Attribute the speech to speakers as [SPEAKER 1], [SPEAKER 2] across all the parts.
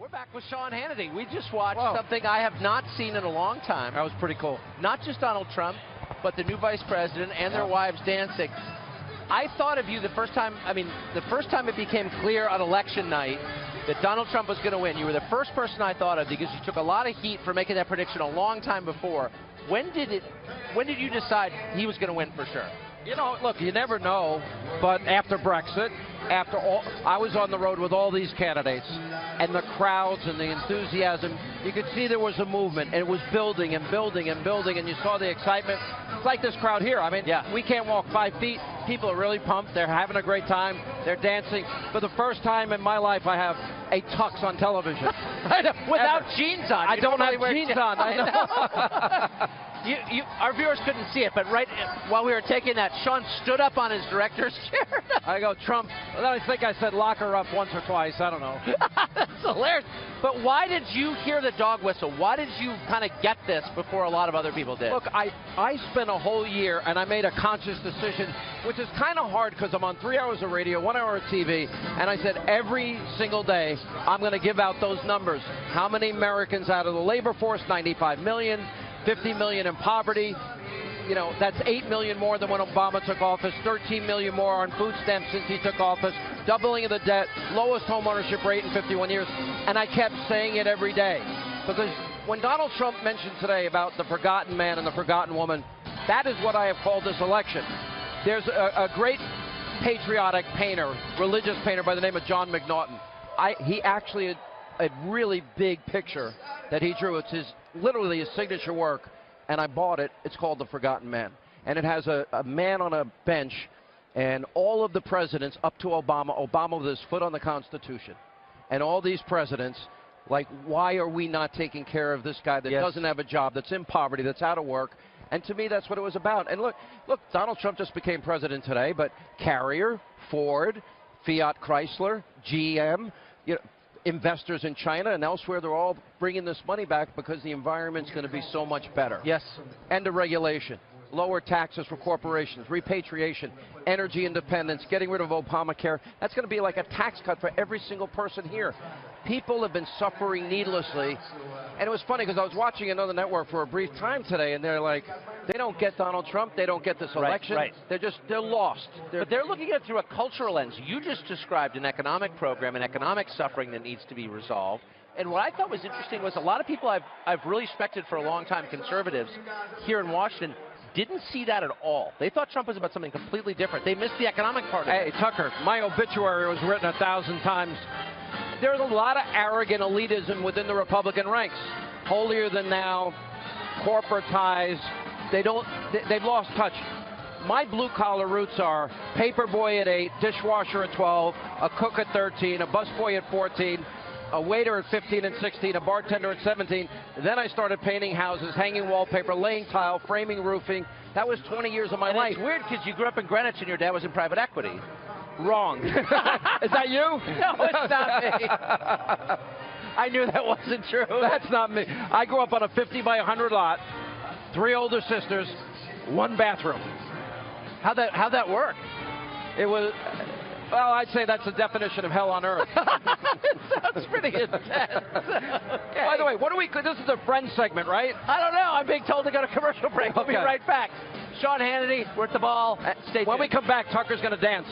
[SPEAKER 1] We're back with Sean Hannity. We just watched something I have not seen in a long time.
[SPEAKER 2] That was pretty cool.
[SPEAKER 1] Not just Donald Trump, but the new vice president and their wives dancing. I thought of you the first time it became clear on election night that Donald Trump was going to win. You were the first person I thought of because you took a lot of heat for making that prediction a long time before. When did you decide he was going to win for sure?
[SPEAKER 2] You know, look, you never know, but after Brexit, after all, I was on the road with all these candidates, and the crowds and the enthusiasm, you could see there was a movement, and it was building and building and building, and you saw the excitement. It's like this crowd here. I mean, we can't walk 5 feet. People are really pumped. They're having a great time. They're dancing. For the first time in my life, I have a tux on television.
[SPEAKER 1] Without jeans on.
[SPEAKER 2] I don't have jeans on. I know.
[SPEAKER 1] Our viewers couldn't see it, but right while we were taking that, Sean stood up on his director's chair.
[SPEAKER 2] I go, Trump. I think I said lock her up once or twice. I don't know.
[SPEAKER 1] That's hilarious. But why did you hear the dog whistle? Why did you kind of get this before a lot of other people did?
[SPEAKER 2] Look, I spent a whole year, and I made a conscious decision, which is kind of hard because I'm on 3 hours of radio, 1 hour of TV, and I said every single day I'm going to give out those numbers. How many Americans out of the labor force? 95 million. 50 million in poverty. You know, that's 8 million more than when Obama took office, 13 million more on food stamps since he took office, doubling of the debt, lowest home ownership rate in 51 years. And I kept saying it every day. Because when Donald Trump mentioned today about the forgotten man and the forgotten woman, that is what I have called this election. There's a great patriotic painter, religious painter by the name of John McNaughton. He actually had a really big picture that he drew. It's literally his signature work, and I bought it. It's called The Forgotten Man, and it has a man on a bench, and all of the presidents up to Obama with his foot on the Constitution, and all these presidents, like, why are we not taking care of this guy that doesn't have a job, that's in poverty, that's out of work? And to me, that's what it was about. And look, Donald Trump just became president today, but Carrier, Ford, Fiat Chrysler, GM, investors in China and elsewhere, they're all bringing this money back because the environment's going to be so much better.
[SPEAKER 1] Yes.
[SPEAKER 2] End of regulation, lower taxes for corporations, repatriation, energy independence, getting rid of Obamacare. That's going to be like a tax cut for every single person here. People have been suffering needlessly. And it was funny because I was watching another network for a brief time today, and they're like, they don't get Donald Trump, they don't get this election.
[SPEAKER 1] Right.
[SPEAKER 2] They're lost.
[SPEAKER 1] But they're looking at it through a cultural lens. You just described an economic program, an economic suffering that needs to be resolved. And what I thought was interesting was a lot of people I've really respected for a long time, conservatives here in Washington, didn't see that at all. They thought Trump was about something completely different. They missed the economic part of it.
[SPEAKER 2] Hey, Tucker, my obituary was written 1,000 times. There's a lot of arrogant elitism within the Republican ranks. Holier than thou, corporatized. They've lost touch. My blue-collar roots are paper boy at 8, dishwasher at 12, a cook at 13, a busboy at 14, a waiter at 15 and 16, a bartender at 17. Then I started painting houses, hanging wallpaper, laying tile, framing roofing. That was 20 years of my life.
[SPEAKER 1] It's weird because you grew up in Greenwich and your dad was in private equity.
[SPEAKER 2] Wrong. Is that you?
[SPEAKER 1] No, it's not me. I knew that wasn't true.
[SPEAKER 2] That's not me. I grew up on a 50 by 100 lot, 3 older sisters, 1 bathroom.
[SPEAKER 1] How'd that work?
[SPEAKER 2] It was, well, I'd say that's the definition of hell on earth.
[SPEAKER 1] Sounds pretty intense. Okay.
[SPEAKER 2] By the way, this is the Friends segment, right?
[SPEAKER 1] I don't know. I'm being told to go to commercial break. We'll be right back. Sean Hannity, we're at the ball. Stay tuned.
[SPEAKER 2] When we come back, Tucker's going to dance.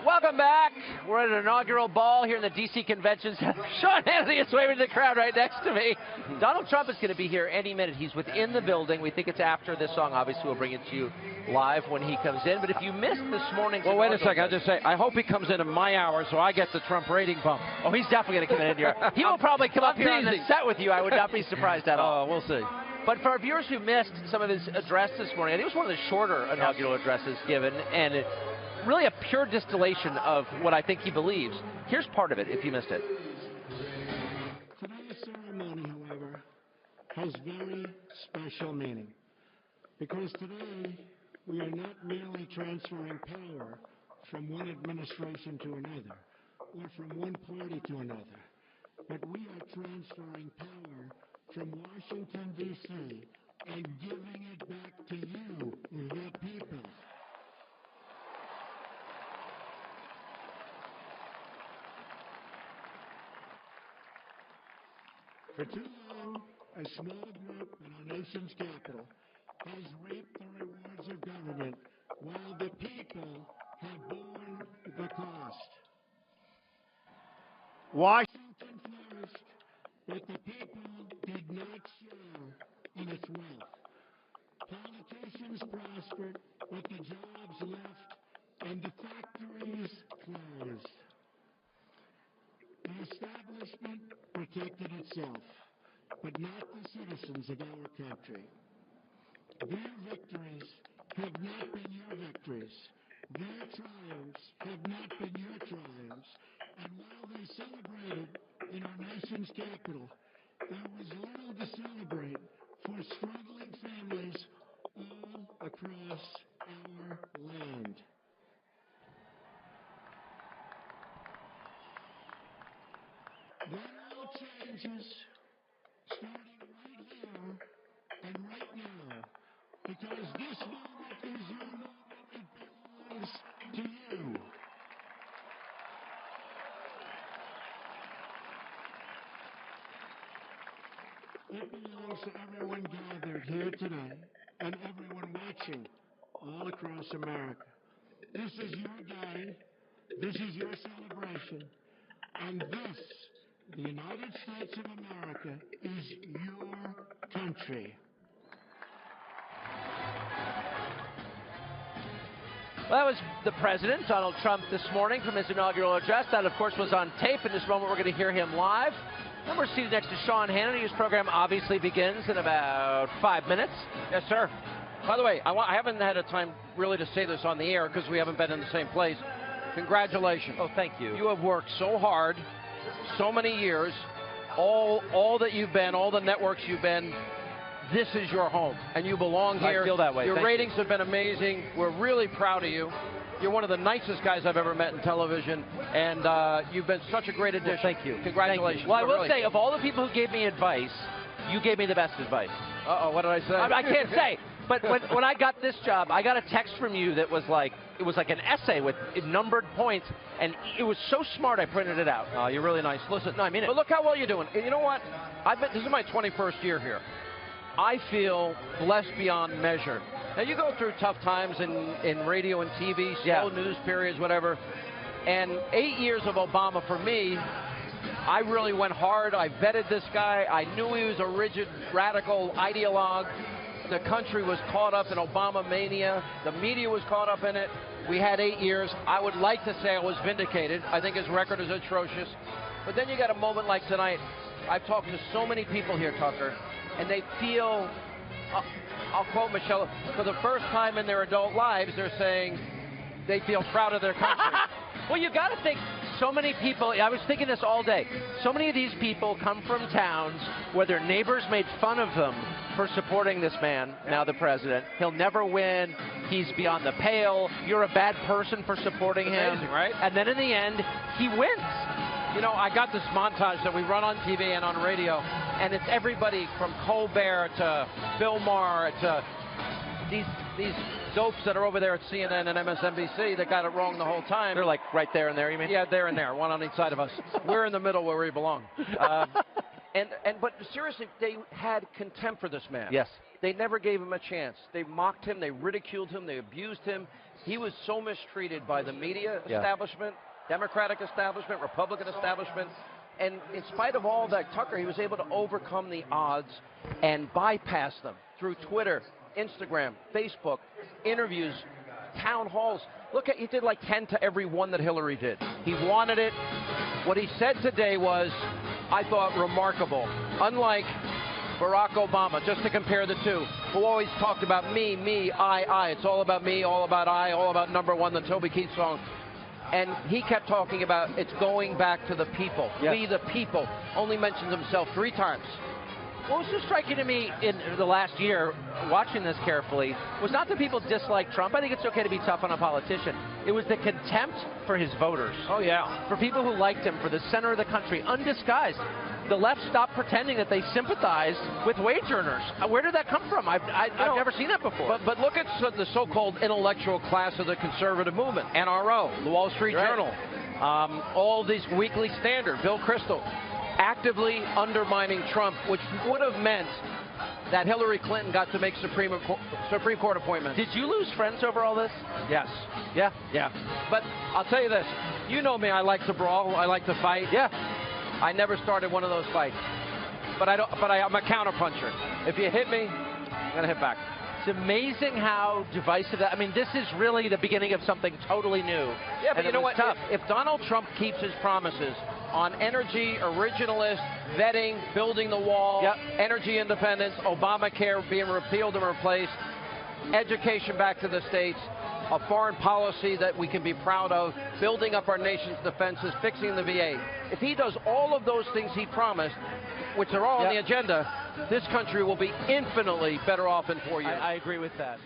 [SPEAKER 1] Welcome back. We're at an inaugural ball here in the D.C. Convention Center. Sean Hannity is waving to the crowd right next to me. Donald Trump is going to be here any minute. He's within the building. We think it's after this song. Obviously, we'll bring it to you live when he comes in. But if you missed this morning's...
[SPEAKER 2] Well, wait a second. I'll just say, I hope he comes in my hour so I get the Trump rating bump.
[SPEAKER 1] Oh, he's definitely going to come in here. He will probably come up here on the set with you. I would not be surprised at all.
[SPEAKER 2] Oh, we'll see.
[SPEAKER 1] But for our viewers who missed some of his address this morning, I think it was one of the shorter inaugural addresses given, and really a pure distillation of what I think he believes. Here's part of it, if you missed it.
[SPEAKER 3] Today's ceremony, however, has very special meaning, because today we are not merely transferring power from one administration to another, or from one party to another, but we are transferring power from Washington, D.C., and giving it back to you, the people. For too long, a small group in our nation's capital has reaped the rewards of government while the people have borne the cost. Washington flourished, but the people did not share in its wealth. Politicians prospered, but the jobs left and the factories closed. The establishment protected itself, but not the citizens of our country. Their victories have not been your victories. Their triumphs have not been your triumphs. And while they celebrated in our nation's capital, there was little to celebrate for struggling families all across our land. That all changes starting right here and right now, because this moment is your moment. It belongs to you. It belongs to everyone gathered here today and everyone watching all across America. This is your day. This is your celebration. And this, the United States of America, is your country.
[SPEAKER 1] Well, that was the president, Donald Trump, this morning from his inaugural address. That, of course, was on tape. In this moment, we're going to hear him live. And we're seated next to Sean Hannity, whose program obviously begins in about 5 minutes.
[SPEAKER 2] Yes, sir. By the way, I haven't had a time really to say this on the air because we haven't been in the same place. Congratulations.
[SPEAKER 1] Oh, thank you.
[SPEAKER 2] You have worked so hard, so many years, all that you've been, all the networks you've been. This is your home, and you belong here.
[SPEAKER 1] I feel that way.
[SPEAKER 2] Your ratings have been amazing. We're really proud of you. You're one of the nicest guys I've ever met in television, and you've been such a great addition.
[SPEAKER 1] Well, thank you.
[SPEAKER 2] Congratulations.
[SPEAKER 1] Thank you. Well, I will say, of all the people who gave me advice, you gave me the best advice.
[SPEAKER 2] Uh-oh, what did I say?
[SPEAKER 1] I can't say. But when I got this job, I got a text from you that was like, it was like an essay with numbered points, and it was so smart I printed it out.
[SPEAKER 2] Oh, you're really nice. Listen,
[SPEAKER 1] no, I mean it.
[SPEAKER 2] But look how well you're doing. And you know what? This is my 21st year here. I feel blessed beyond measure. Now, you go through tough times in radio and TV, slow news periods, whatever. And 8 years of Obama, for me, I really went hard. I vetted this guy. I knew he was a rigid, radical ideologue. The country was caught up in Obama mania. The media was caught up in it. We had 8 years. I would like to say I was vindicated. I think his record is atrocious. But then you got a moment like tonight. I've talked to so many people here, Tucker, and they feel, I'll quote Michelle, for the first time in their adult lives, they're saying they feel proud of their country.
[SPEAKER 1] Well, you got to think, so many people, I was thinking this all day, so many of these people come from towns where their neighbors made fun of them for supporting this man, now the president. He'll never win. He's beyond the pale. You're a bad person for supporting him.
[SPEAKER 2] Amazing, right?
[SPEAKER 1] And then in the end, he wins.
[SPEAKER 2] You know, I got this montage that we run on TV and on radio, and it's everybody from Colbert to Bill Maher to these dopes that are over there at CNN and MSNBC that got it wrong the whole time.
[SPEAKER 1] They're like right there and there, you mean?
[SPEAKER 2] Yeah, there and there, one on each side of us. We're in the middle where we belong. But seriously, they had contempt for this man.
[SPEAKER 1] Yes.
[SPEAKER 2] They never gave him a chance. They mocked him, they ridiculed him, they abused him. He was so mistreated by the media establishment, Democratic establishment, Republican establishment. And in spite of all that, Tucker, he was able to overcome the odds and bypass them through Twitter, Instagram, Facebook, interviews, town halls. Look, he did like 10 to every one that Hillary did. He wanted it. What he said today was, I thought, remarkable. Unlike Barack Obama, just to compare the two, who always talked about me, I. It's all about me, all about I, all about number one, the Toby Keith song. And he kept talking about it's going back to the people.
[SPEAKER 1] Yes.
[SPEAKER 2] We the people. Only mentions himself 3 times.
[SPEAKER 1] What was so striking to me in the last year, watching this carefully, was not that people dislike Trump. I think it's okay to be tough on a politician. It was the contempt for his voters.
[SPEAKER 2] Oh, yeah.
[SPEAKER 1] For people who liked him, for the center of the country, undisguised. The left stopped pretending that they sympathized with wage earners. Where did that come from? I've never seen that before.
[SPEAKER 2] But look at the so-called intellectual class of the conservative movement. NRO, the Wall Street Journal, all these Weekly Standard, Bill Kristol. actively undermining Trump, which would have meant that Hillary Clinton got to make Supreme Court appointments.
[SPEAKER 1] Did you lose friends over all this?
[SPEAKER 2] Yes.
[SPEAKER 1] Yeah.
[SPEAKER 2] Yeah. But I'll tell you this. You know me. I like to brawl. I like to fight.
[SPEAKER 1] Yeah.
[SPEAKER 2] I never started one of those fights. But I'm a counterpuncher. If you hit me, I'm going to hit back.
[SPEAKER 1] It's amazing how divisive that. I mean, this is really the beginning of something totally new.
[SPEAKER 2] Yeah, but
[SPEAKER 1] and
[SPEAKER 2] you know what?
[SPEAKER 1] Tough.
[SPEAKER 2] If Donald Trump keeps his promises on energy, originalist, vetting, building the wall, energy independence, Obamacare being repealed and replaced, education back to the states, a foreign policy that we can be proud of, building up our nation's defenses, fixing the VA. If he does all of those things he promised, which are all on the agenda, this country will be infinitely better off in 4 years.
[SPEAKER 1] I agree with that.